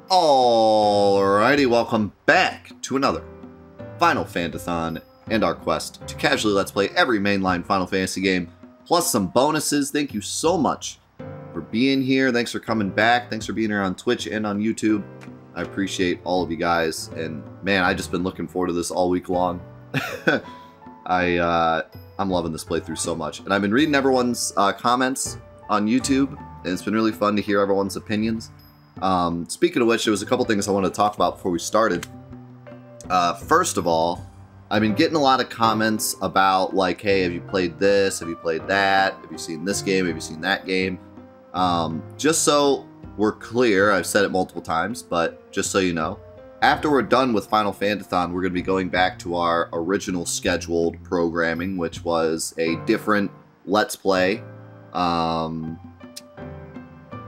Alrighty, welcome back to another Final Fantathon and our quest to casually let's play every mainline Final Fantasy game, plus some bonuses. Thank you so much for being here. Thanks for coming back. Thanks for being here on Twitch and on YouTube. I appreciate all of you guys. And man, I've just been looking forward to this all week long. I'm loving this playthrough so much. And I've been reading everyone's comments on YouTube, and it's been really fun to hear everyone's opinions. Speaking of which, there was a couple things I wanted to talk about before we started. First of all, I've been getting a lot of comments about, like, hey, have you played this? Have you played that? Have you seen this game? Have you seen that game? Just so we're clear, I've said it multiple times, but just so you know, after we're done with Final Fantathon, we're going to be going back to our original scheduled programming, which was a different Let's Play,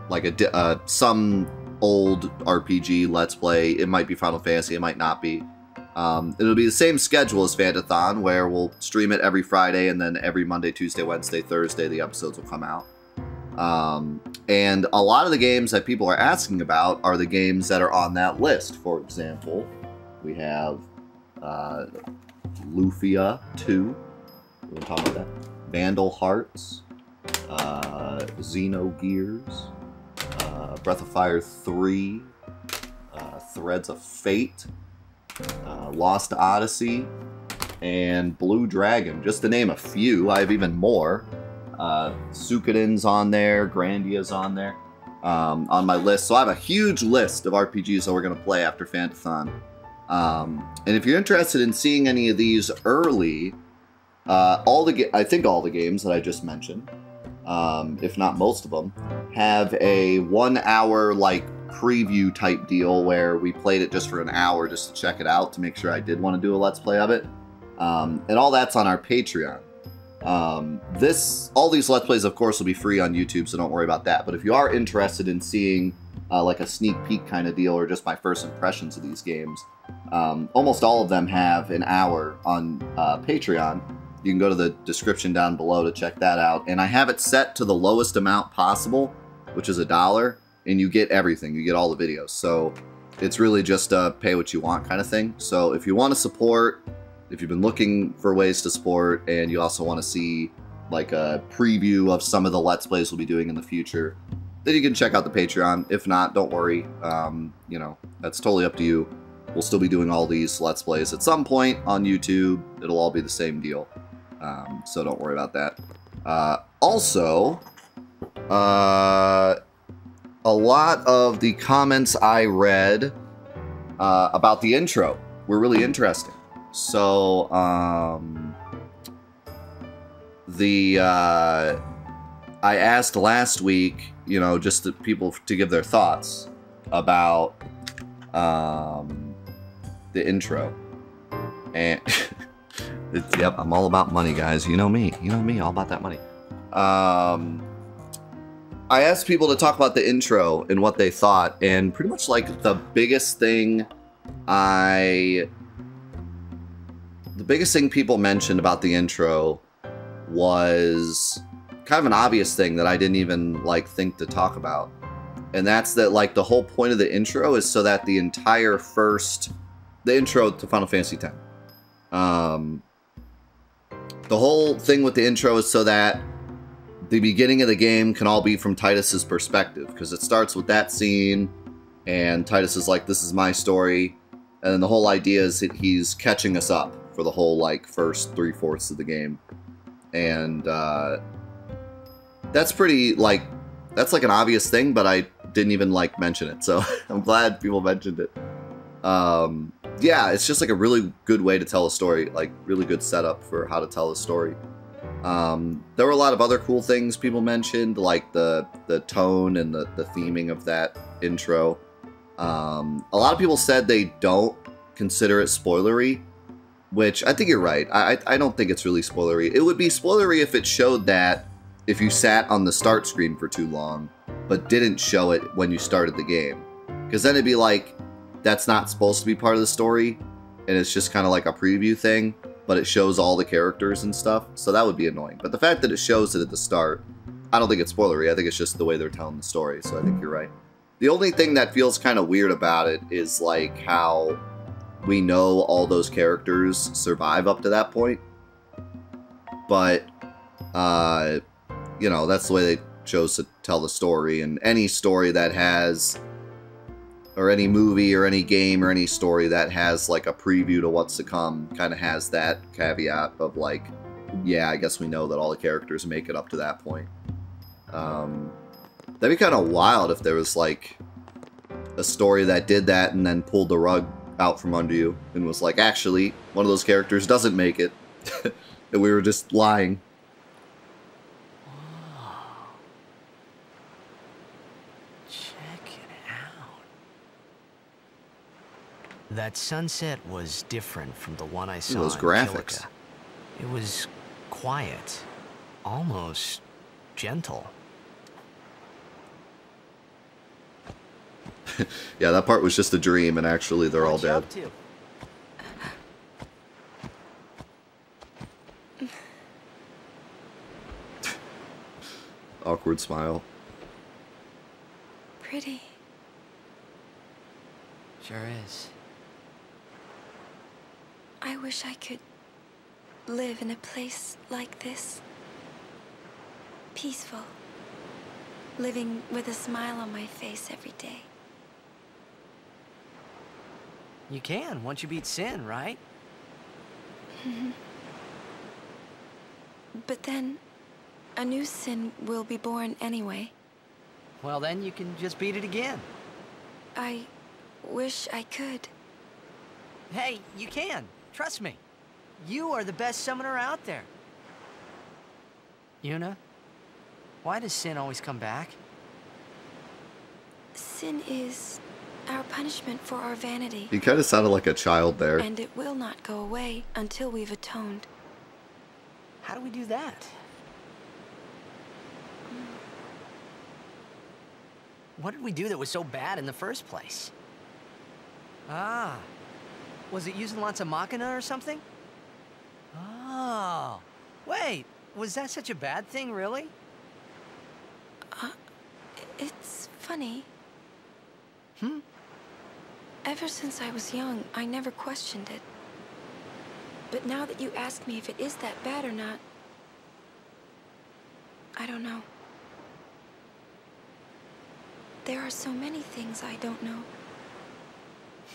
like some old RPG Let's Play. It might be Final Fantasy, it might not be. It'll be the same schedule as Fantathon, where we'll stream it every Friday, and then every Monday, Tuesday, Wednesday, Thursday, the episodes will come out. And a lot of the games that people are asking about are the games that are on that list. For example, we have Lufia 2. We're going to talk about that. Vandal Hearts. Xenogears. Breath of Fire 3. Threads of Fate. Lost Odyssey. And Blue Dragon. Just to name a few. I have even more. Suikoden's on there, Grandia's on there, on my list. So I have a huge list of RPGs that we're going to play after Fantathon. And if you're interested in seeing any of these early, I think all the games that I just mentioned, if not most of them, have a 1 hour like preview type deal where we played it just for an hour just to check it out to make sure I did want to do a Let's Play of it. And all that's on our Patreon. All these Let's Plays, of course, will be free on YouTube, so don't worry about that. But if you are interested in seeing like a sneak peek kind of deal, or just my first impressions of these games, almost all of them have an hour on Patreon. You can go to the description down below to check that out. And I have it set to the lowest amount possible, which is $1, and you get everything. You get all the videos. So it's really just a pay what you want kind of thing. So if you want to support, if you've been looking for ways to support, and you also want to see like a preview of some of the Let's Plays we'll be doing in the future, then you can check out the Patreon. If not, don't worry. You know, that's totally up to you. We'll still be doing all these Let's Plays at some point on YouTube. It'll all be the same deal. So don't worry about that. Also, a lot of the comments I read about the intro were really interesting. So, I asked last week, you know, just to people to give their thoughts about, the intro. And, yep, I'm all about money, guys. You know me, all about that money. I asked people to talk about the intro and what they thought, and pretty much like the biggest thing people mentioned about the intro was kind of an obvious thing that I didn't even like think to talk about. And that's that, like, the whole point of the intro is so that the intro to Final Fantasy X. The whole thing with the intro is so that the beginning of the game can all be from Tidus's perspective, because it starts with that scene and Tidus is like, this is my story. And then the whole idea is that he's catching us up for the whole, like, first 3/4 of the game. And that's pretty, like, that's like an obvious thing, but I didn't even, like, mention it. So I'm glad people mentioned it. Yeah, it's just like a really good way to tell a story, like really good setup for how to tell a story. There were a lot of other cool things people mentioned, like the tone and the theming of that intro. A lot of people said they don't consider it spoilery, which I think you're right. I don't think it's really spoilery. It would be spoilery if it showed that if you sat on the start screen for too long, but didn't show it when you started the game. Because then it'd be like, that's not supposed to be part of the story, and it's just kind of like a preview thing, but it shows all the characters and stuff, so that would be annoying. But the fact that it shows it at the start, I don't think it's spoilery. I think it's just the way they're telling the story, so I think you're right. The only thing that feels kind of weird about it is like how we know all those characters survive up to that point, but you know, that's the way they chose to tell the story. And any story that has, or any movie or any game or any story that has like a preview to what's to come kind of has that caveat of like, yeah, I guess we know that all the characters make it up to that point. That'd be kind of wild if there was like a story that did that and then pulled the rug out from under you and was like, actually, one of those characters doesn't make it. And we were just lying. Whoa. Check it out. That sunset was different from the one I saw Those in graphics. Kilika. It was quiet, almost gentle. Yeah, that part was just a dream, and actually they're all dead. Awkward smile. Pretty. Sure is. I wish I could live in a place like this. Peaceful. Living with a smile on my face every day. You can, once you beat Sin, right? But then, a new sin will be born anyway. Well, then you can just beat it again. I wish I could. Hey, you can. Trust me. You are the best summoner out there. Yuna, why does Sin always come back? Sin is our punishment for our vanity. You kind of sounded like a child there. And it will not go away until we've atoned. How do we do that? What did we do that was so bad in the first place? Ah, was it using lots of Machina or something? Oh, wait, was that such a bad thing, really? It's funny. Ever since I was young, I never questioned it. But now that you ask me if it is that bad or not, I don't know. There are so many things I don't know.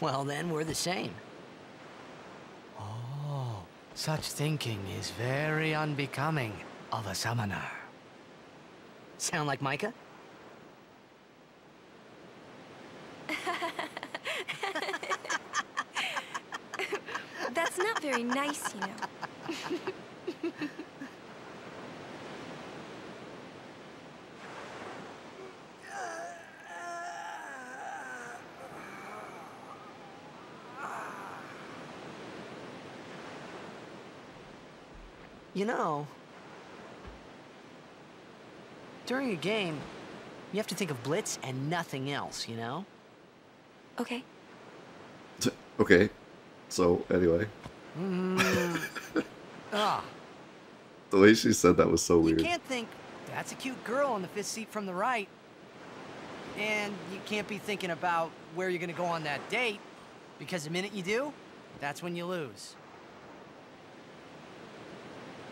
Well, then we're the same. Oh, such thinking is very unbecoming of a summoner. Sound like Micah? That's not very nice, you know. You know, during a game, you have to think of Blitz and nothing else, you know? Okay. Okay. So, anyway. Ah. The way she said that was so weird. You can't think, that's a cute girl on the fifth seat from the right. And you can't be thinking about where you're gonna go on that date, because the minute you do, that's when you lose.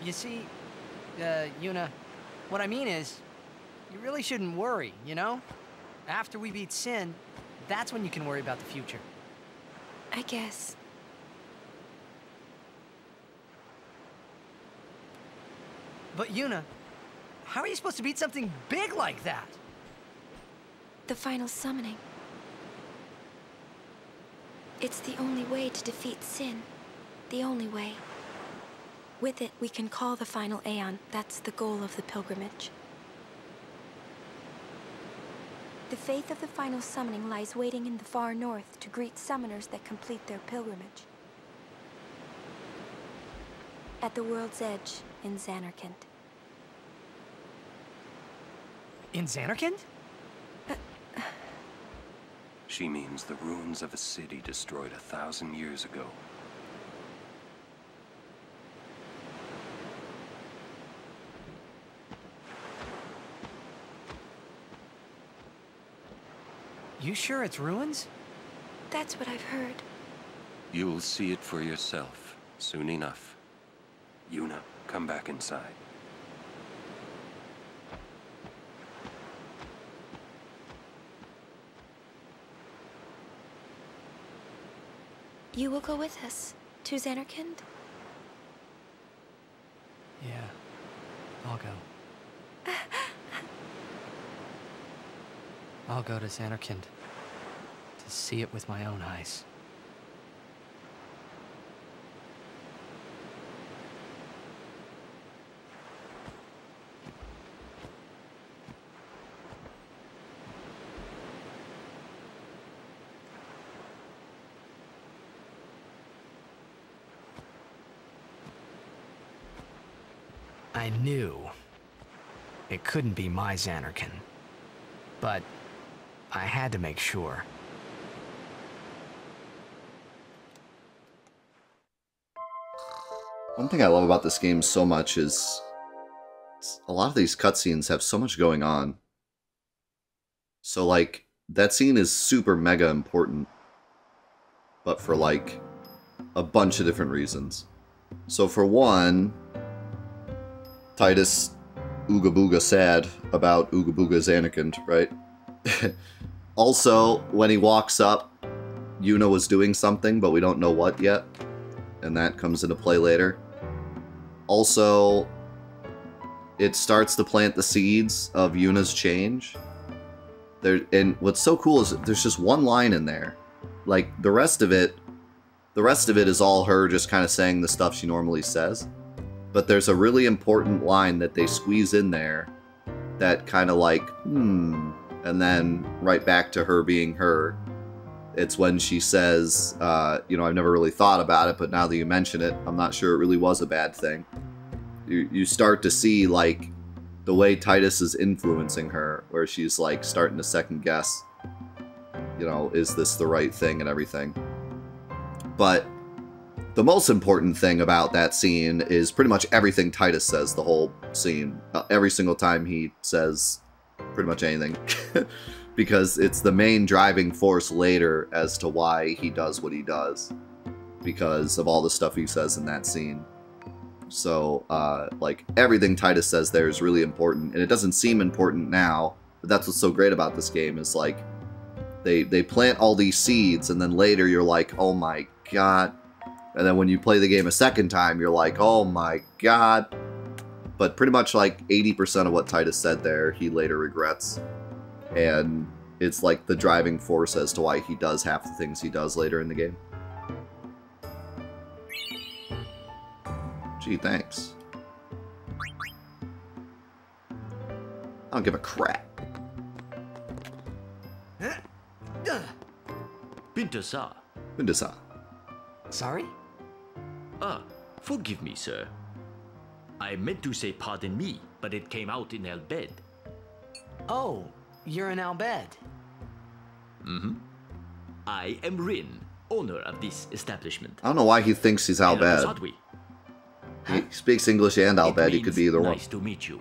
You see, Yuna, what I mean is, you really shouldn't worry, you know? After we beat Sin, that's when you can worry about the future. I guess. But Yuna, how are you supposed to beat something big like that? The final summoning. It's the only way to defeat Sin. The only way. With it, we can call the final Aeon. That's the goal of the pilgrimage. The faith of the final summoning lies waiting in the far north to greet summoners that complete their pilgrimage. At the world's edge in Xanarkand. In Xanarkand? She means the ruins of a city destroyed 1,000 years ago. You sure it's ruins? That's what I've heard. You'll see it for yourself soon enough. Yuna, come back inside. You will go with us to Xanarkand? Yeah, I'll go. I'll go to Xanarkand to see it with my own eyes. I knew it couldn't be my Xanarkand, but I had to make sure. One thing I love about this game so much is a lot of these cutscenes have so much going on. So, like, that scene is super mega important, but for, like, a bunch of different reasons. So, for one, Titus Ooga Booga sad about Ooga Booga's Xanarkand, right? Also, when he walks up, Yuna was doing something, but we don't know what yet. And that comes into play later. Also, it starts to plant the seeds of Yuna's change. And what's so cool is there's just one line in there. Like, the rest of it is all her just kind of saying the stuff she normally says. But there's a really important line that they squeeze in there that kind of like, and then right back to her being her. It's when she says, you know, I've never really thought about it, but now that you mention it, I'm not sure it really was a bad thing. You start to see, like, the way Titus is influencing her, where she's, like, starting to second guess, you know, is this the right thing and everything. But the most important thing about that scene is pretty much everything Titus says the whole scene. Every single time he says pretty much anything. Because it's the main driving force later as to why he does what he does. Because of all the stuff he says in that scene. So, like, everything Titus says there is really important. And it doesn't seem important now, but that's what's so great about this game, is, like, they plant all these seeds, and then later you're like, oh my god. And then when you play the game a second time, you're like, oh my god. But pretty much, like, 80% of what Titus said there, he later regrets. And it's, like, the driving force as to why he does half the things he does later in the game. Gee, thanks. I don't give a crap. Bintasa. Bindasa. Sorry? Forgive me, sir. I meant to say pardon me, but it came out in Elbed. Oh, you're in Albed. Mm-hmm. I am Rin, owner of this establishment. I don't know why he thinks he's Hello, Albed. Sadwi. He speaks English and Albed. He could be either one. Nice to meet you.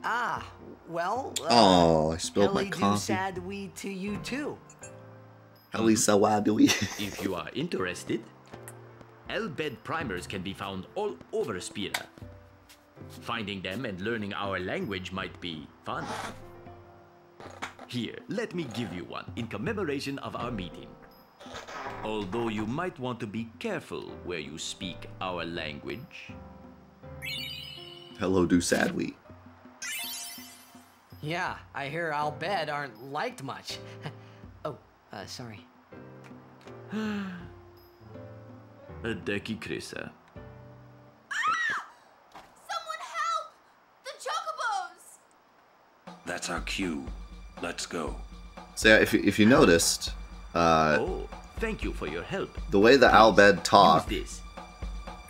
Ah, well, Oh, I spilled my Helly do coffee. sad we to you too. Helly sawadui. If you are interested, Elbed primers can be found all over Spira. Finding them and learning our language might be fun. Here, let me give you one in commemoration of our meeting. Although you might want to be careful where you speak our language. Hello, do sadwi. Yeah, I hear Albed aren't liked much. Oh, sorry. Adeki Krisa. Someone help! The chocobos! That's our cue. Let's go. So yeah, if you noticed, Oh, thank you for your help. the way the Albed Use talk, this.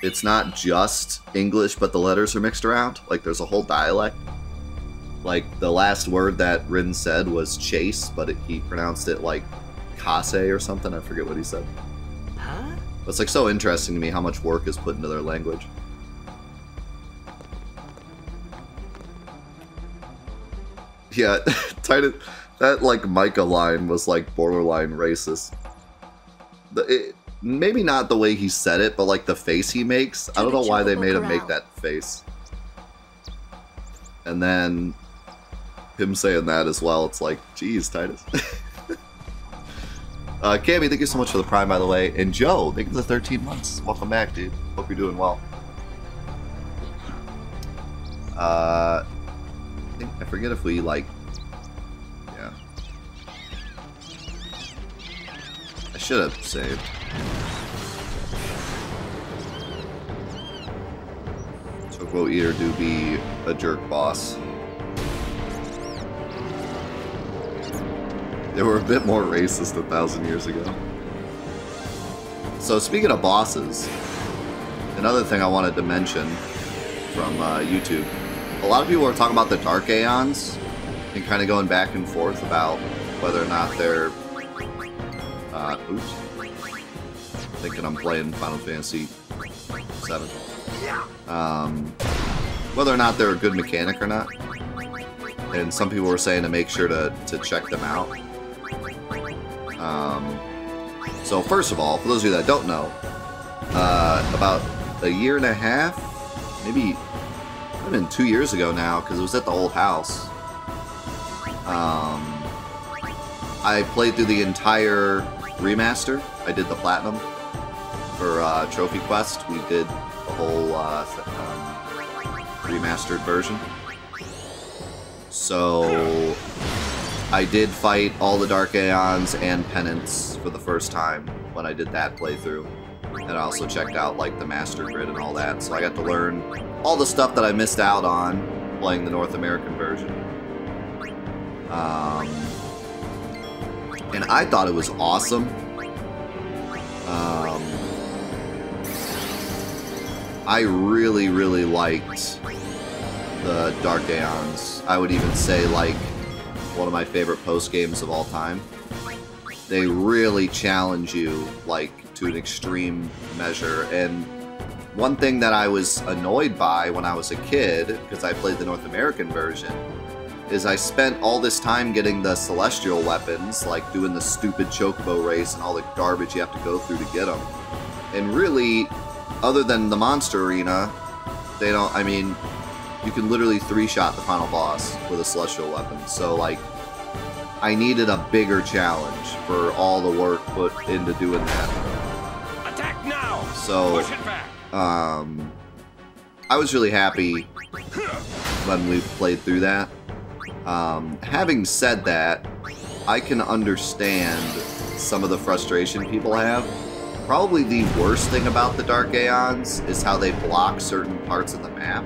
it's not just English, but the letters are mixed around. Like, there's a whole dialect. Like, the last word that Rin said was chase, but he pronounced it like kase or something. I forget what he said. Huh? But it's, like, so interesting to me how much work is put into their language. Yeah, Titus That, like, Micah line was, like, borderline racist. Maybe not the way he said it, but, like, the face he makes. I don't know why they made him make that face. And then him saying that as well, it's like, geez, Titus. Cammy, thank you so much for the Prime, by the way. And Joe, thank you for the 13 months. Welcome back, dude. Hope you're doing well. I forget if we, like... Yeah. I should have saved. Chocobo Eater do be a jerk boss. They were a bit more racist 1,000 years ago. So speaking of bosses, another thing I wanted to mention from YouTube, a lot of people are talking about the Dark Aeons and kind of going back and forth about whether or not they're oops, thinking I'm playing Final Fantasy 7. Whether or not they're a good mechanic or not, and some people were saying to make sure to check them out. So first of all, for those of you that don't know, about a year and a half, maybe even 2 years ago now, because it was at the old house, I played through the entire remaster. I did the platinum for Trophy Quest. We did the whole remastered version. So I did fight all the Dark Aeons and Penance for the first time when I did that playthrough. And I also checked out like the Master Grid and all that. So I got to learn all the stuff that I missed out on playing the North American version. And I thought it was awesome. I really, really liked the Dark Aeons. I would even say like one of my favorite post games of all time. They really challenge you like to an extreme measure. And one thing that I was annoyed by when I was a kid, because I played the North American version, is I spent all this time getting the celestial weapons, like doing the stupid chocobo race and all the garbage you have to go through to get them. And really, other than the monster arena, they don't, I mean, you can literally 3-shot the final boss with a celestial weapon. So, like, I needed a bigger challenge for all the work put into doing that. Attack now! So, push it back. I was really happy when we played through that. Having said that, I can understand some of the frustration people have. Probably the worst thing about the Dark Aeons is how they block certain parts of the map,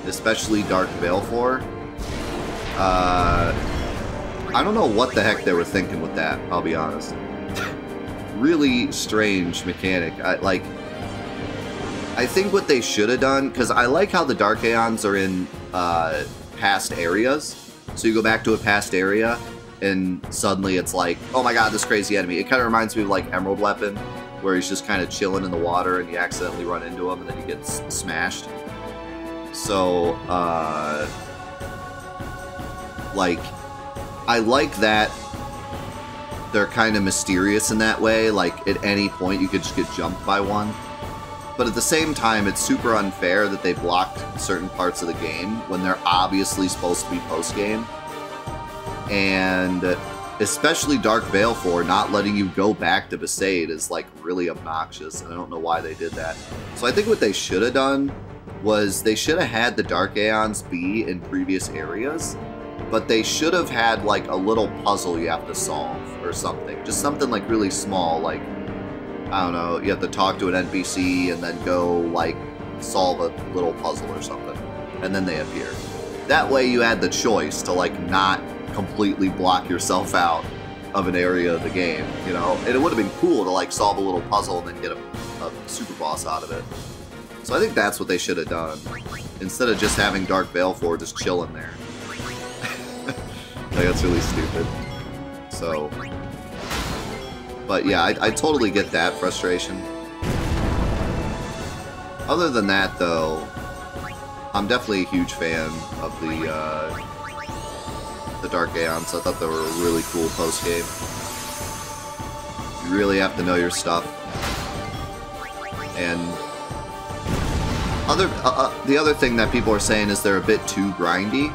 especially Dark Baleful. I don't know what the heck they were thinking with that, I'll be honest. Really strange mechanic. I think what they should have done, because I like how the Dark Aeons are in past areas. So you go back to a past area, and suddenly it's like, oh my god, this crazy enemy. It kind of reminds me of like Emerald Weapon, where he's just kind of chilling in the water and you accidentally run into him and then he gets smashed. So, like, I like that they're kind of mysterious in that way. Like, at any point you could just get jumped by one. But at the same time, it's super unfair that they blocked certain parts of the game when they're obviously supposed to be post-game. And especially Dark Baleful not letting you go back to Besaid is like really obnoxious, and I don't know why they did that. So I think what they should have done was they should have had the Dark Aeons be in previous areas, but they should have had like a little puzzle you have to solve or something. Just something like really small, like, I don't know, you have to talk to an NPC and then go like solve a little puzzle or something, and then they appear. That way you had the choice to like not completely block yourself out of an area of the game, you know? And it would have been cool to like solve a little puzzle and then get a super boss out of it. So I think that's what they should have done, instead of just having Dark Baleful just chilling there. Like, that's really stupid. So, but yeah, I totally get that frustration. Other than that, though, I'm definitely a huge fan of the Dark Aeons. I thought they were a really cool post-game. You really have to know your stuff. And the other thing that people are saying is they're a bit too grindy.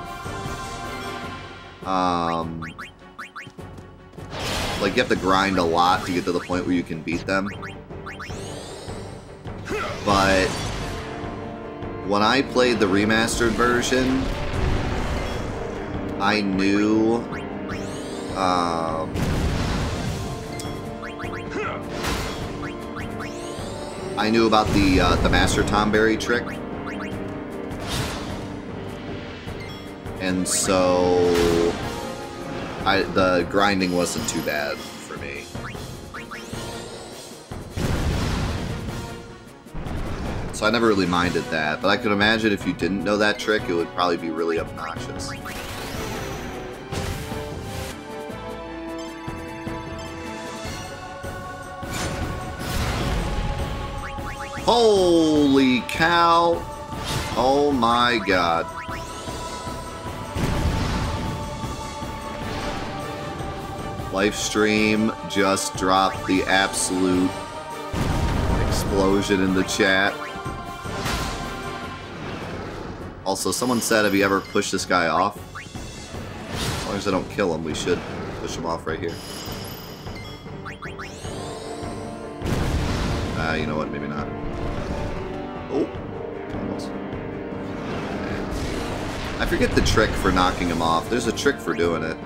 Like, you have to grind a lot to get to the point where you can beat them. But when I played the remastered version, I knew about the Master Tomberry trick, and so the grinding wasn't too bad for me. So I never really minded that, but I could imagine if you didn't know that trick, it would probably be really obnoxious. Holy cow! Oh my god. Livestream just dropped the absolute explosion in the chat. Also, someone said, have you ever pushed this guy off? As long as I don't kill him, we should push him off right here. You know what? Maybe not. Oh, almost. I forget the trick for knocking him off. There's a trick for doing it.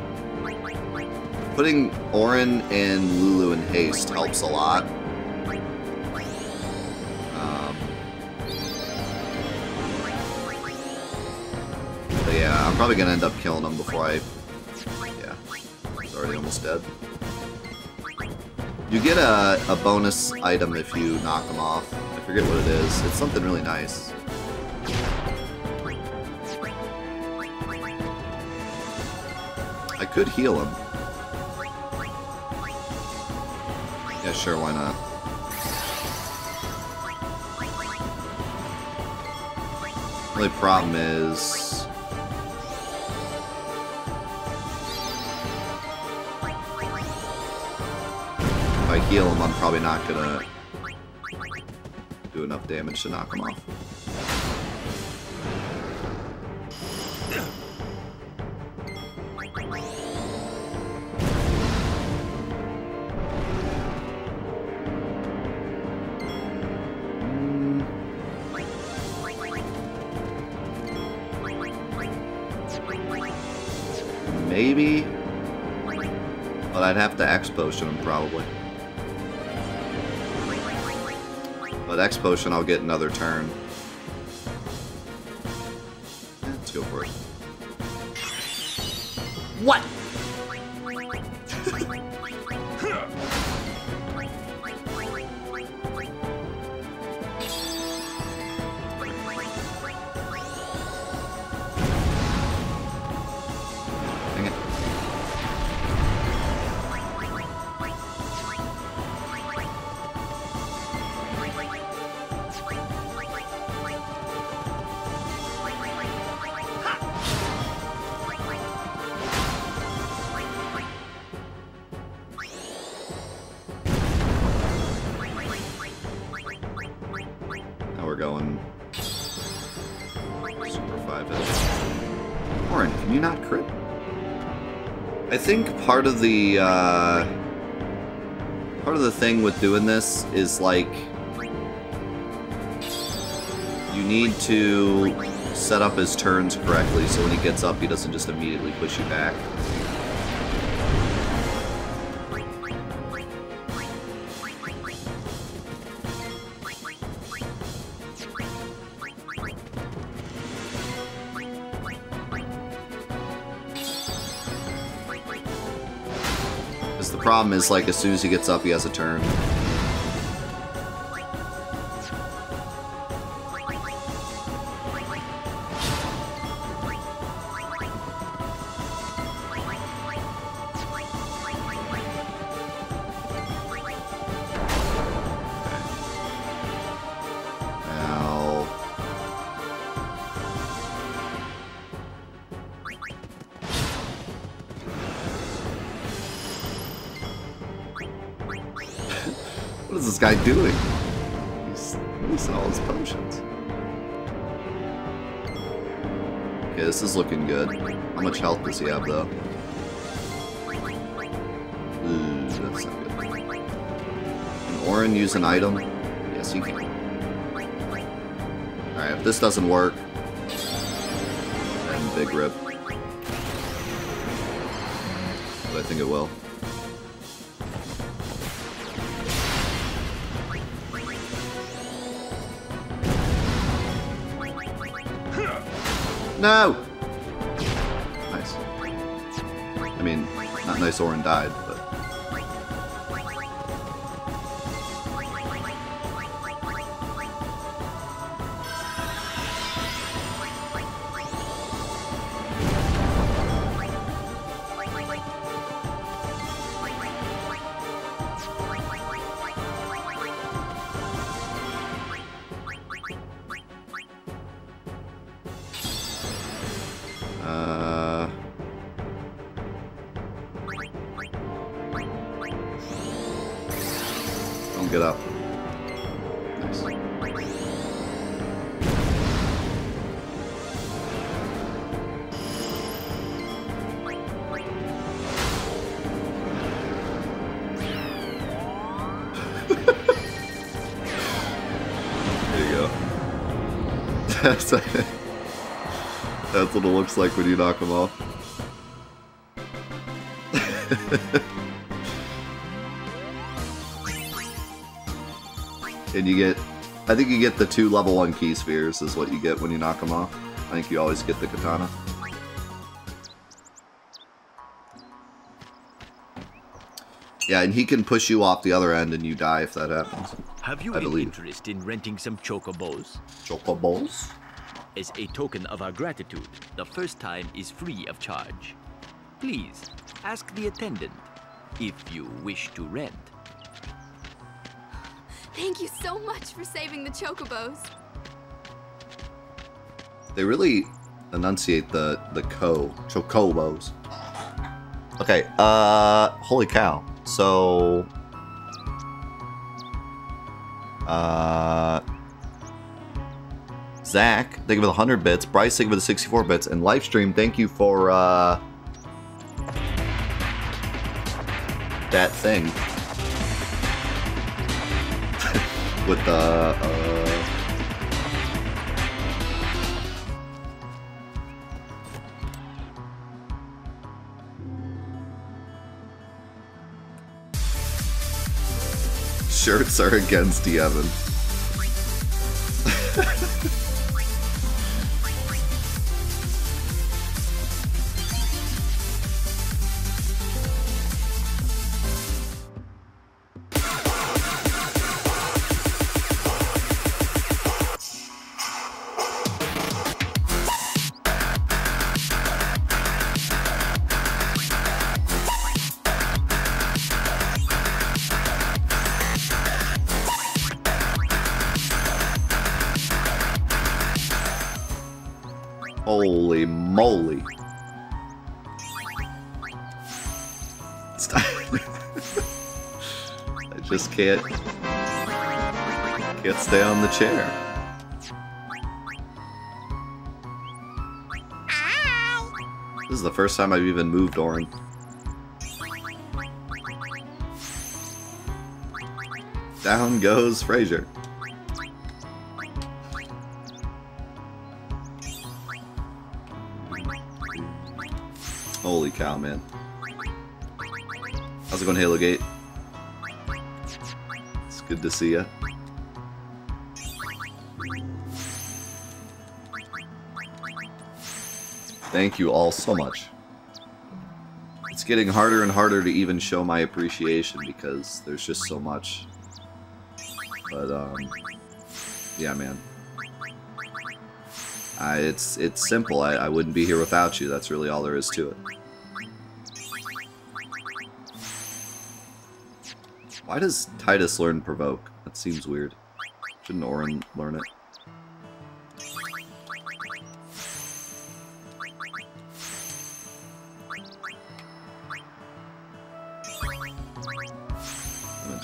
Putting Orin and Lulu in haste helps a lot. But yeah, I'm probably gonna end up killing him before I... Yeah, he's already almost dead. You get a bonus item if you knock him off. I forget what it is. It's something really nice. I could heal him. Yeah, sure, why not? The only problem is... if I heal him, I'm probably not gonna do enough damage to knock him off. Maybe, but I'd have to X potion him probably. But X potion, I'll get another turn. Let's go for it. What? Going Super 5-ish. Orin, can you not crit? I think part of the thing with doing this is like you need to set up his turns correctly so when he gets up he doesn't just immediately push you back. The problem is, like, as soon as he gets up, he has a turn. What is this guy doing? He's releasing all his potions. Okay, this is looking good. How much health does he have, though? Ooh, that's not good. Can Orin use an item? Yes, he can. Alright, if this doesn't work, then big rip. But I think it will. No! Nice. I mean, not nice Orin died, but... Don't get up. Nice. There you go. That's what it looks like when you knock him off. And you get, I think you get the 2 level 1 key spheres is what you get when you knock them off. I think you always get the katana. Yeah, and he can push you off the other end and you die if that happens. Have you any interest in renting some chocobos? Chocobos? As a token of our gratitude, the first time is free of charge. Please, ask the attendant if you wish to rent. Thank you so much for saving the chocobos. They really enunciate the chocobos. Okay, holy cow. So Zach, thank you for the 100 bits. Bryce, thank you for the 64 bits. And Livestream, thank you for that thing. With the shirts are against the Evan. Holy moly. Stop. I just can't stay on the chair. This is the first time I've even moved Orin. Down goes Fraser. Holy cow, man. How's it going, Halo Gate? It's good to see ya. Thank you all so much. It's getting harder and harder to even show my appreciation because there's just so much. But, yeah, man. It's simple. I wouldn't be here without you. That's really all there is to it. Why does Titus learn Provoke? That seems weird. Shouldn't Orin learn it?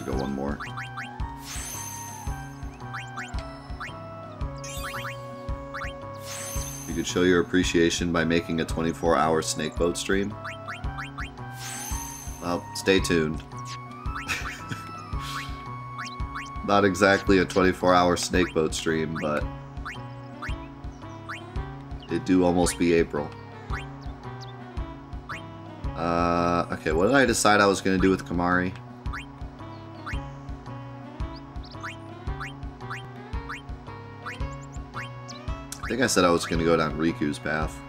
go one more. You could show your appreciation by making a 24-hour snakeboat stream. Well, stay tuned. Not exactly a 24-hour snakeboat stream, but it do almost be April. Okay, what did I decide I was going to do with Kamari? I think I said I was going to go down Riku's path.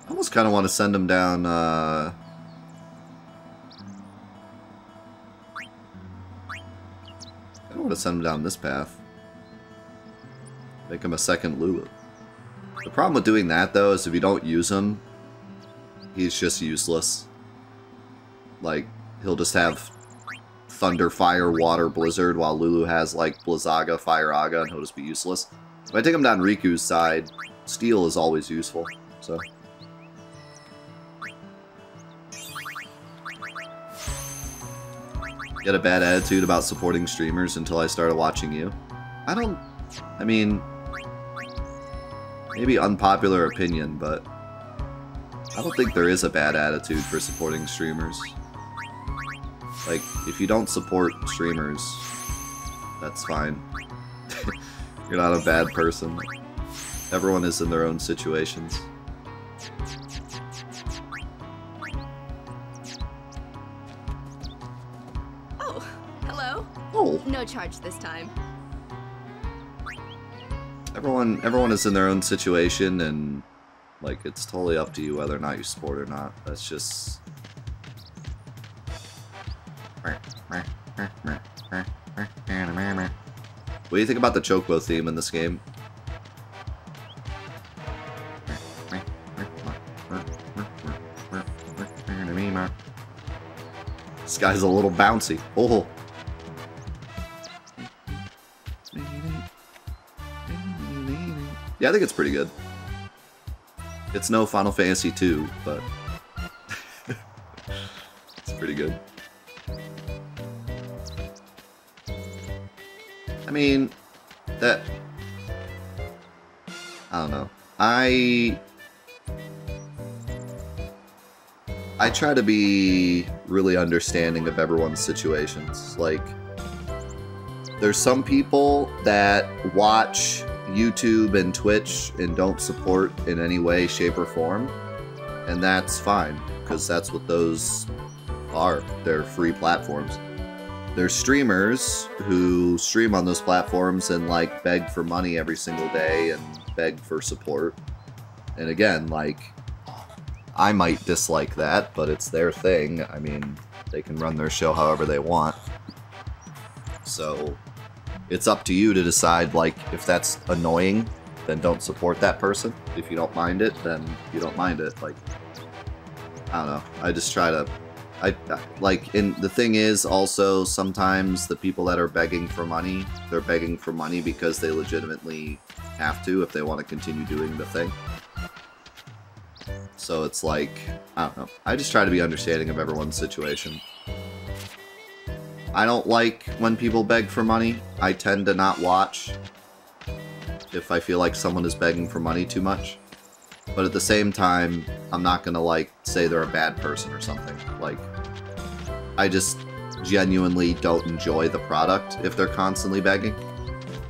I almost kind of want to send him down, I don't want to send him down this path. Make him a second Lulu. The problem with doing that, though, is if you don't use him, he's just useless. Like, he'll just have Thunder, Fire, Water, Blizzard, while Lulu has, like, Blizzaga, Fire Aga, and he'll just be useless. If I take him down Riku's side, Steel is always useful, so... Get a bad attitude about supporting streamers until I started watching you. I mean, maybe unpopular opinion, but I don't think there is a bad attitude for supporting streamers. Like, if you don't support streamers, that's fine. You're not a bad person. Everyone is in their own situations. Oh, hello. Oh. No charge this time. Everyone is in their own situation, and like it's totally up to you whether or not you support or not. That's just. What do you think about the Chocobo theme in this game? This guy's a little bouncy. Oh. Yeah, I think it's pretty good. It's no Final Fantasy II, but it's pretty good. I mean, I don't know. I try to be really understanding of everyone's situations. Like, there's some people that watch YouTube and Twitch and don't support in any way, shape, or form, and that's fine, because that's what those are. They're free platforms. There's streamers who stream on those platforms and, like, beg for money every single day and beg for support. And again, like, I might dislike that, but it's their thing. I mean, they can run their show however they want. So it's up to you to decide, like, if that's annoying, then don't support that person. If you don't mind it, then you don't mind it. Like, I don't know. I just try to... and the thing is, also, sometimes the people that are begging for money, they're begging for money because they legitimately have to if they want to continue doing the thing. So it's like, I don't know. I just try to be understanding of everyone's situation. I don't like when people beg for money. I tend to not watch if I feel like someone is begging for money too much. But at the same time, I'm not gonna, like, say they're a bad person or something. Like, I just genuinely don't enjoy the product if they're constantly begging.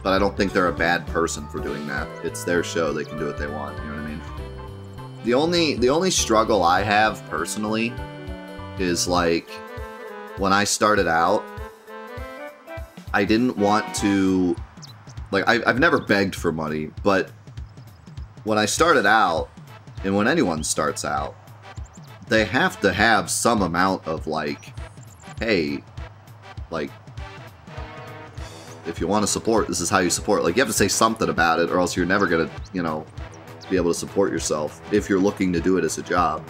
But I don't think they're a bad person for doing that. It's their show, they can do what they want, you know what I mean? The only struggle I have, personally, is, like, when I started out, I didn't want to... Like, I've never begged for money, but when I started out, and when anyone starts out, they have to have some amount of, like, hey, like, if you want to support, this is how you support. Like, you have to say something about it, or else you're never gonna, you know, be able to support yourself if you're looking to do it as a job.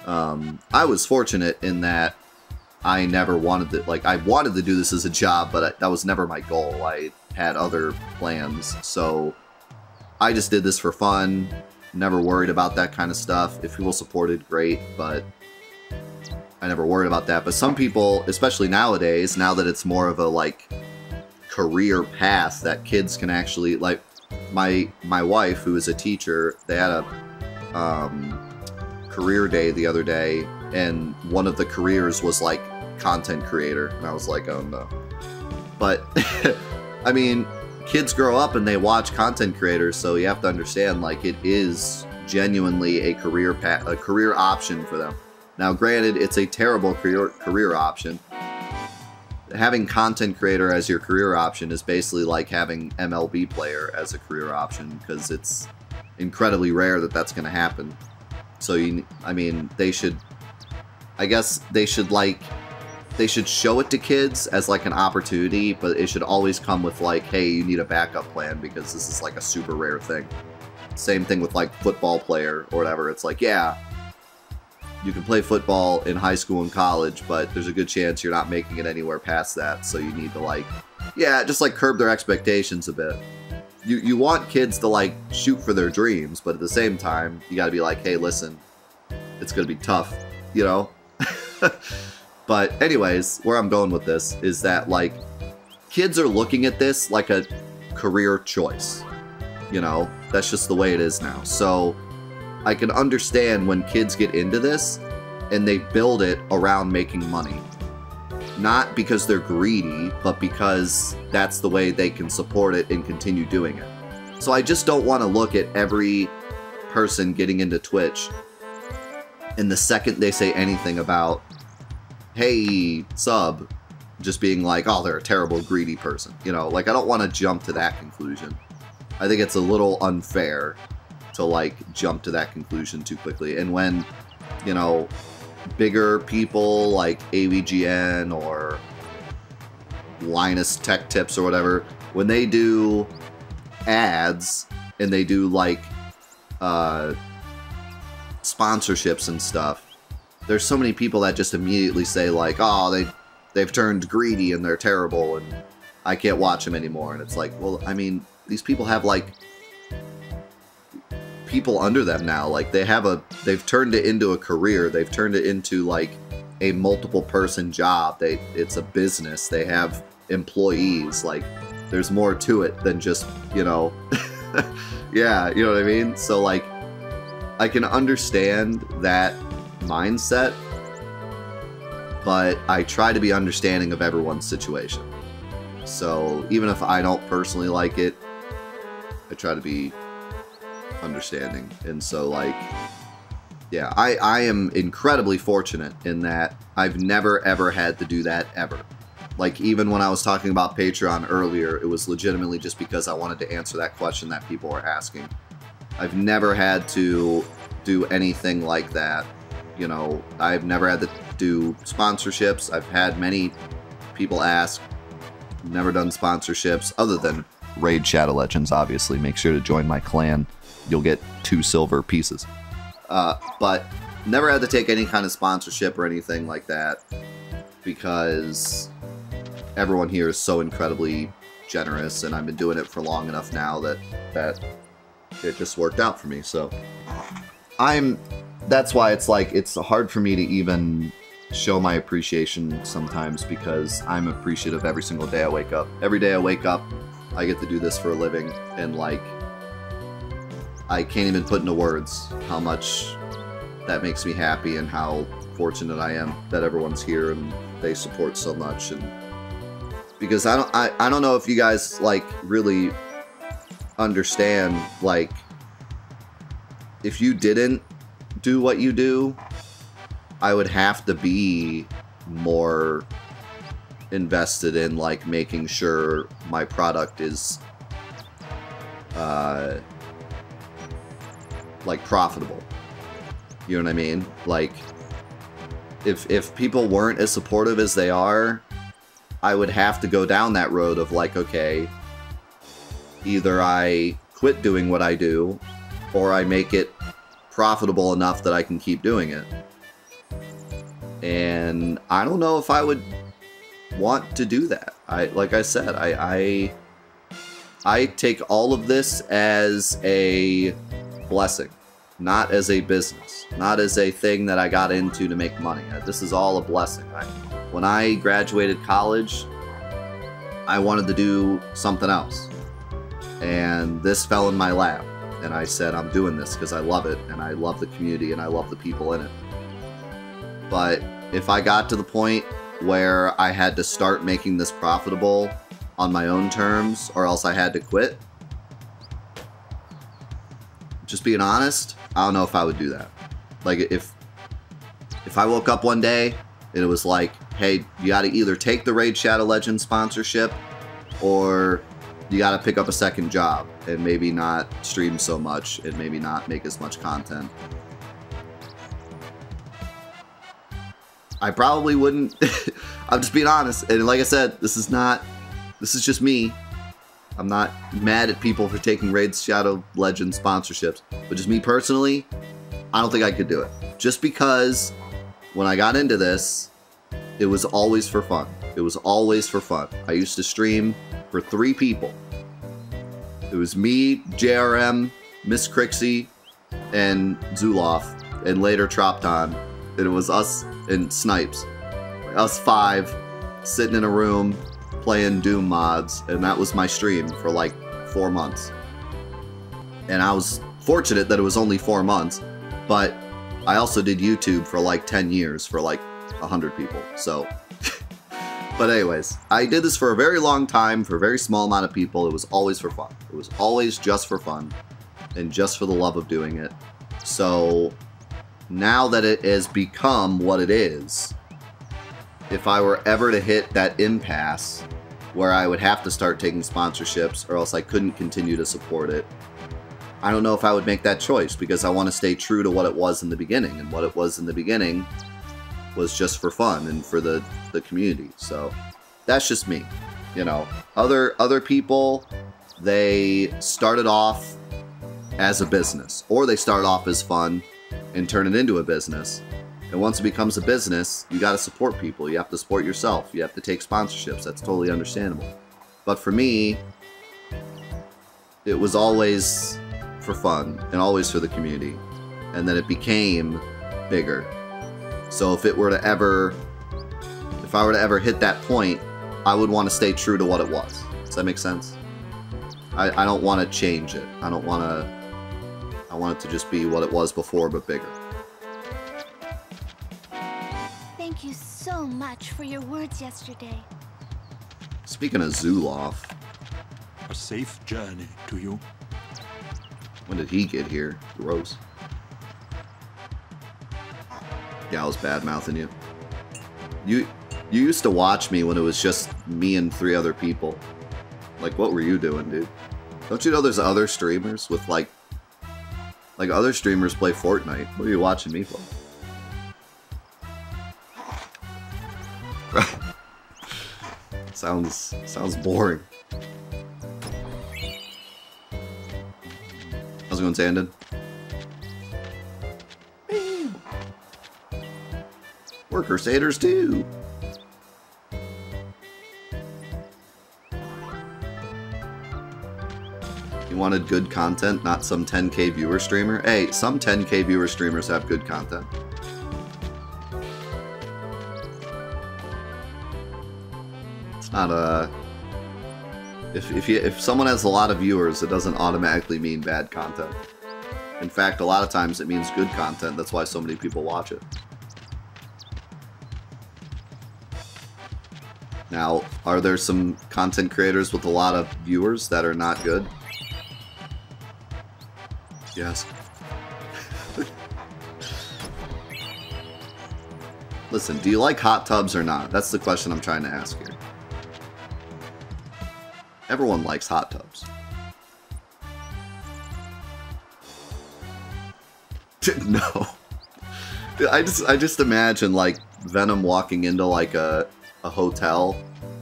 I was fortunate in that I never wanted to, like, I wanted to do this as a job, but that was never my goal. I had other plans, so I just did this for fun, never worried about that kind of stuff. If people supported, great, but I never worried about that. But some people, especially nowadays, now that it's more of a, like, career path that kids can actually, like, my wife, who is a teacher, they had a career day the other day, and one of the careers was, like, content creator, and I was like, oh no. But, I mean, kids grow up and they watch content creators, so you have to understand, like, it is genuinely a career option for them. Now, granted, it's a terrible career option. Having content creator as your career option is basically like having MLB player as a career option, because it's incredibly rare that that's going to happen. So, I mean, they should, I guess they should, like, they should show it to kids as, like, an opportunity, but it should always come with, like, hey, you need a backup plan because this is, like, a super rare thing. Same thing with, like, football player or whatever. It's like, yeah, you can play football in high school and college, but there's a good chance you're not making it anywhere past that, so you need to, like, yeah, just, like, curb their expectations a bit. You want kids to, like, shoot for their dreams, but at the same time, you gotta be like, hey, listen, it's gonna be tough, you know? But anyways, where I'm going with this is that, like, kids are looking at this like a career choice. You know, that's just the way it is now. So I can understand when kids get into this and they build it around making money. Not because they're greedy, but because that's the way they can support it and continue doing it. So I just don't want to look at every person getting into Twitch and the second they say anything about, hey, sub, just being like, oh, they're a terrible, greedy person. You know, like, I don't want to jump to that conclusion. I think it's a little unfair to, like, jump to that conclusion too quickly. And when, you know, bigger people like AVGN or Linus Tech Tips or whatever, when they do ads and they do, like, sponsorships and stuff, there's so many people that just immediately say, like, oh, they've turned greedy and they're terrible and I can't watch them anymore. And it's like, well, I mean, these people have, like, people under them now. Like, they've turned it into a career. They've turned it into, like, a multiple person job. It's a business. They have employees. Like, there's more to it than just, you know, yeah, you know what I mean? So, like, I can understand that mindset, but I try to be understanding of everyone's situation. So even if I don't personally like it, I try to be understanding. And so, like, yeah, I am incredibly fortunate in that I've never ever had to do that ever. Like, even when I was talking about Patreon earlier, it was legitimately just because I wanted to answer that question that people were asking. I've never had to do anything like that. You know, I've never had to do sponsorships. I've had many people ask. Never done sponsorships other than Raid Shadow Legends, obviously. Make sure to join my clan. You'll get 2 silver pieces. But never had to take any kind of sponsorship or anything like that because everyone here is so incredibly generous, and I've been doing it for long enough now that it just worked out for me. So that's why it's like, it's hard for me to even show my appreciation sometimes, because I'm appreciative every single day I wake up. Every day I wake up, I get to do this for a living, and, like, I can't even put into words how much that makes me happy and how fortunate I am that everyone's here and they support so much. And because I don't know if you guys, like, really understand, like, if you didn't do what you do, I would have to be more invested in, like, making sure my product is like, profitable. You know what I mean? Like, if people weren't as supportive as they are, I would have to go down that road of, like, okay, either I quit doing what I do, or I make it profitable enough that I can keep doing it. And I don't know if I would want to do that. Like I said, I take all of this as a blessing. not as a business, not as a thing that I got into to make money. This is all a blessing. When I graduated college, I wanted to do something else. And this fell in my lap. And I said, I'm doing this because I love it, and I love the community, and I love the people in it. But if I got to the point where I had to start making this profitable on my own terms, or else I had to quit, just being honest, I don't know if I would do that. Like, if I woke up one day and it was like, hey, you got to either take the Raid Shadow Legends sponsorship, or you got to pick up a second job and maybe not stream so much and maybe not make as much content, I probably wouldn't. I'm just being honest. And like I said, this is just me. I'm not mad at people for taking Raid Shadow Legends sponsorships, but just me personally, I don't think I could do it. Just because when I got into this, it was always for fun. It was always for fun. I used to stream for 3 people. It was me, JRM, Miss Crixie, and Zuloff, and later Tropton. And it was us and Snipes. Us 5 sitting in a room playing Doom mods, and that was my stream for like 4 months. And I was fortunate that it was only 4 months, but I also did YouTube for like 10 years for like 100 people, so... But anyways, I did this for a very long time, for a very small amount of people. It was always for fun. It was always just for fun, and just for the love of doing it. So, now that it has become what it is, if I were ever to hit that impasse where I would have to start taking sponsorships or else I couldn't continue to support it, I don't know if I would make that choice, because I want to stay true to what it was in the beginning. And what it was in the beginning was just for fun and for the community. So that's just me. You know, other people, they started off as a business, or they start off as fun and turn it into a business. And once it becomes a business, you got to support people. You have to support yourself. You have to take sponsorships. That's totally understandable. But for me, it was always for fun and always for the community. And then it became bigger. So if I were to ever hit that point, I would want to stay true to what it was. Does that make sense? I don't want to change it. I want it to just be what it was before, but bigger. Thank you so much for your words yesterday. Speaking of Zuloff, A safe journey to you. when did he get here? Gross. Yeah, I was bad-mouthing you. You used to watch me when it was just me and 3 other people. Like, what were you doing, dude? Don't you know there's other streamers with, like other streamers play Fortnite? What are you watching me for? Sounds boring. How's it going, Tandon? We're Crusaders too. You wanted good content, not some 10K viewer streamer? Hey, some 10K viewer streamers have good content. It's not a... If someone has a lot of viewers, it doesn't automatically mean bad content. In fact, a lot of times it means good content. That's why so many people watch it. Now, are there some content creators with a lot of viewers that are not good? Yes. Listen, do you like hot tubs or not? That's the question I'm trying to ask here. Everyone likes hot tubs. No. I just imagine, like, Venom walking into, like, a hotel,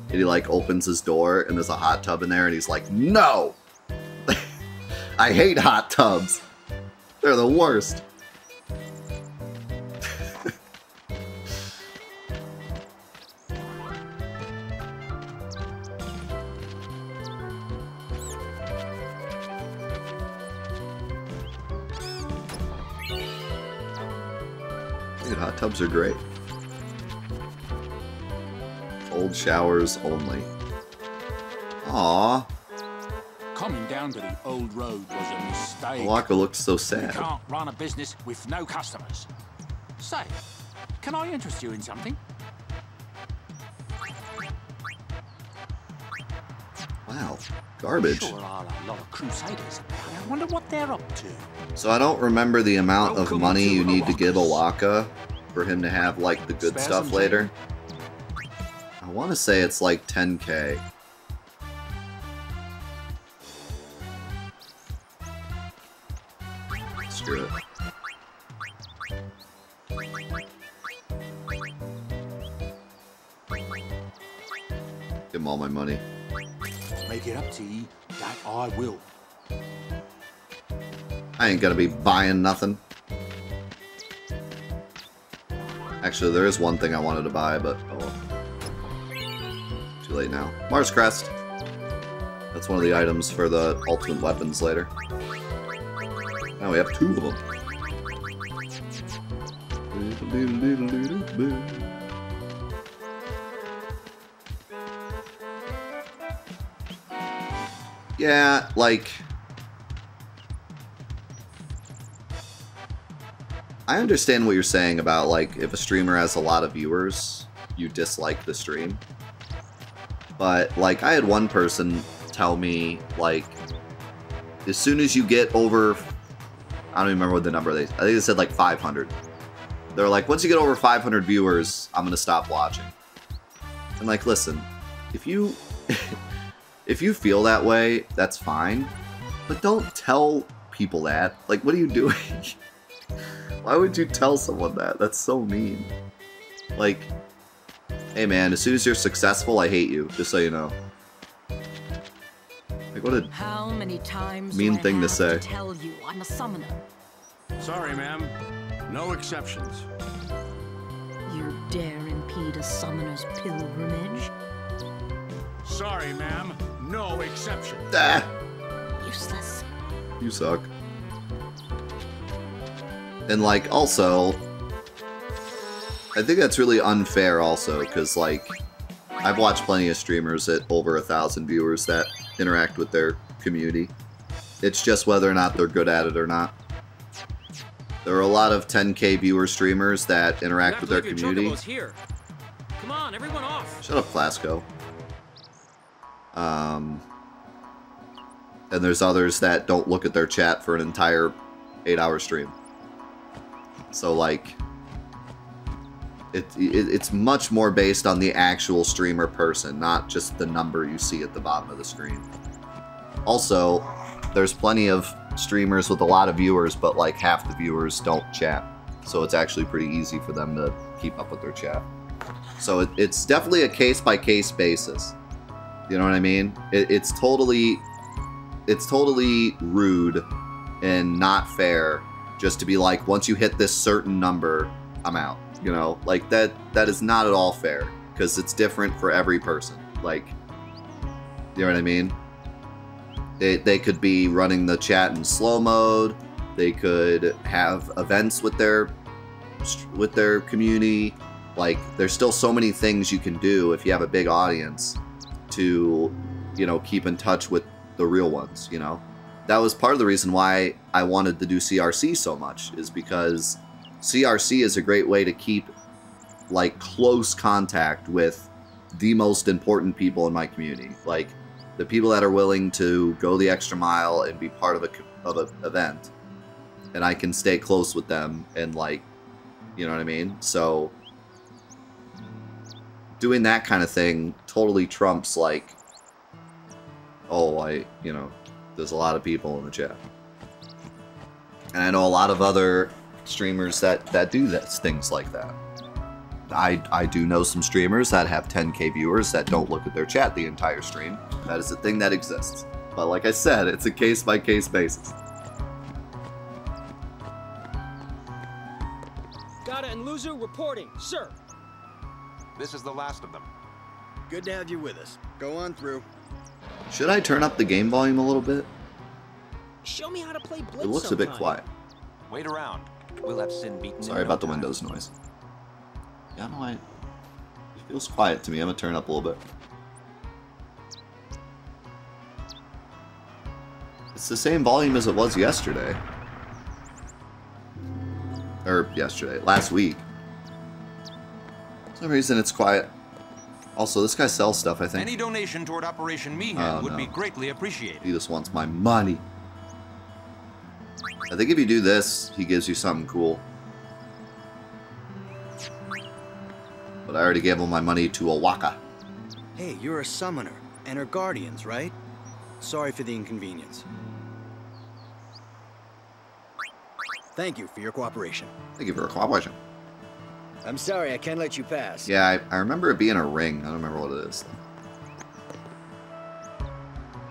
and he, like, opens his door, and there's a hot tub in there, and he's like, no! I hate hot tubs! They're the worst! Dude, hot tubs are great. Cold showers only. Aww. Coming down to the old road was a mistake. Walker looks so You sad. can't run a business with no customers. Say, can I interest you in something? Wow, garbage. Sure are a lot of crusaders about. I wonder what they're up to. So I don't remember the amount of Welcome money to you need to give Arrakis. Awaka for him to have like the good Spare stuff some later. I want to say it's like 10k. Screw it. Give him all my money. Make it up to ye, that I will. I ain't gonna be buying nothing. Actually, there is one thing I wanted to buy, but oh well. Too late now. Mars Crest. That's one of the items for the ultimate weapons later. Now we have 2 of them. Yeah, like... I understand what you're saying about, like, if a streamer has a lot of viewers, you dislike the stream. But, like, I had one person tell me, like, as soon as you get over... I don't even remember what the number they... I think they said, like, 500. They're like, once you get over 500 viewers, I'm gonna stop watching. And, like, listen, if you... if you feel that way, that's fine. But don't tell people that. Like, what are you doing? Why would you tell someone that? That's so mean. Like, hey man, as soon as you're successful, I hate you. Just so you know. Like, what a How many times mean do I thing to have say. tell you I'm a summoner? Sorry, ma'am. No exceptions. You dare impede a summoner's pilgrimage? Sorry, ma'am. No exceptions. Ah, Useless. you suck. And like, also, I think that's really unfair also, because like, I've watched plenty of streamers at over 1,000 viewers that interact with their community. It's just whether or not they're good at it or not. There are a lot of 10k viewer streamers that interact with their community. Here. Come on, everyone off. Shut up, Flasco. And there's others that don't look at their chat for an entire 8-hour stream. So like, it's much more based on the actual streamer person, not just the number you see at the bottom of the screen. Also, there's plenty of streamers with a lot of viewers, but like half the viewers don't chat. So it's actually pretty easy for them to keep up with their chat. So it's definitely a case-by-case basis. You know what I mean? It's totally rude and not fair just to be like, once you hit this certain number, I'm out. You know, like that is not at all fair, because it's different for every person. Like, you know what I mean? They could be running the chat in slow mode. They could have events with their community. Like, there's still so many things you can do if you have a big audience to, you know, keep in touch with the real ones, you know? That was part of the reason why I wanted to do CRC so much, is because CRC is a great way to keep, like, close contact with the most important people in my community. Like, the people that are willing to go the extra mile and be part of an event. And I can stay close with them and, like, you know what I mean? So, doing that kind of thing totally trumps, like, oh, you know, there's a lot of people in the chat. And I know a lot of other streamers that do things like that. I do know some streamers that have 10k viewers that don't look at their chat the entire stream. That is a thing that exists. But like I said, it's a case-by-case basis. Gata and Luzu reporting, sir. This is the last of them. Good to have you with us. Go on through. Should I turn up the game volume a little bit? Show me how to play Blitz It looks a bit sometime. quiet. Wait around. We'll have Sin beaten. Sorry about the Windows noise. Yeah, no, it feels quiet to me. I'm gonna turn it up a little bit. It's the same volume as it was yesterday. Or last week. For some reason it's quiet. Also, this guy sells stuff, I think. Any donation toward Operation Meehan would be greatly appreciated. He just wants my money. I think if you do this, he gives you something cool. But I already gave him my money to Awaka. Hey, you're a summoner, and her guardians, right? Sorry for the inconvenience. Thank you for your cooperation. Thank you for your cooperation. I'm sorry, I can't let you pass. Yeah, I remember it being a ring. I don't remember what it is, though.